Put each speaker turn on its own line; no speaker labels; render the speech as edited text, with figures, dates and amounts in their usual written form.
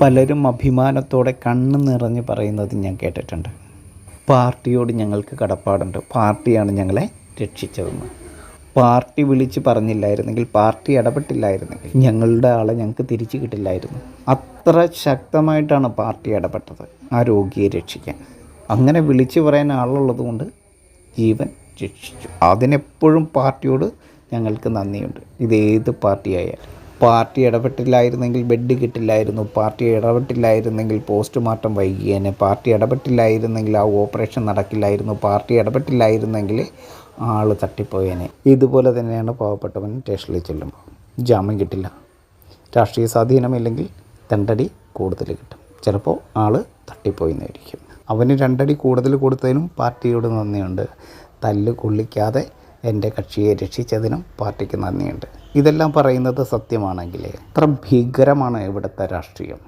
പലരും അഭിമാനത്തോടെ കണ്ണ് നിറഞ്ഞ് പറയുന്നത് ഞാൻ കേട്ടിട്ടുണ്ട്. പാർട്ടിയോട് ഞങ്ങൾക്ക് കടപ്പാടുണ്ട്, പാർട്ടിയാണ് ഞങ്ങളെ രക്ഷിച്ചതെന്ന്. പാർട്ടി വിളിച്ച് പറഞ്ഞില്ലായിരുന്നെങ്കിൽ, പാർട്ടി ഇടപെട്ടില്ലായിരുന്നെങ്കിൽ ഞങ്ങളുടെ ആളെ ഞങ്ങൾക്ക് തിരിച്ചു കിട്ടില്ലായിരുന്നു. അത്ര ശക്തമായിട്ടാണ് പാർട്ടി ഇടപെട്ടത് ആ രോഗിയെ രക്ഷിക്കാൻ. അങ്ങനെ വിളിച്ച് പറയാൻ ആളുള്ളത് കൊണ്ട് ജീവൻ രക്ഷിച്ചു. അതിനെപ്പോഴും പാർട്ടിയോട് ഞങ്ങൾക്ക് നന്ദിയുണ്ട്. ഇതേത് പാർട്ടിയായാലും. പാർട്ടി ഇടപെട്ടില്ലായിരുന്നെങ്കിൽ ബെഡ് കിട്ടില്ലായിരുന്നു, പാർട്ടി ഇടപെട്ടില്ലായിരുന്നെങ്കിൽ പോസ്റ്റ്മോർട്ടം വൈകിയേനെ, പാർട്ടി ഇടപെട്ടില്ലായിരുന്നെങ്കിൽ ആ ഓപ്പറേഷൻ നടക്കില്ലായിരുന്നു, പാർട്ടി ഇടപെട്ടില്ലായിരുന്നെങ്കിൽ ആൾ തട്ടിപ്പോയേനെ. ഇതുപോലെ തന്നെയാണ് പാവപ്പെട്ടവൻ സ്റ്റേഷനിൽ ചെല്ലുമ്പോൾ ജാമ്യം കിട്ടില്ല. രാഷ്ട്രീയ സ്വാധീനമില്ലെങ്കിൽ 2 അടി കൂടുതൽ കിട്ടും. ചിലപ്പോൾ ആൾ തട്ടിപ്പോയിന്നായിരിക്കും. അവന് 2 അടി കൂടുതൽ കൊടുത്തതിനും പാർട്ടിയോട് നന്ദിയുണ്ട്. തല്ല് കൊള്ളിക്കാതെ എൻ്റെ കക്ഷിയെ രക്ഷിച്ചതിനും പാർട്ടിക്ക് നന്ദിയുണ്ട്. ഇതെല്ലാം പറയുന്നത് സത്യമാണെങ്കിൽ എത്ര ഭീകരമാണ് ഇവിടുത്തെ രാഷ്ട്രീയം.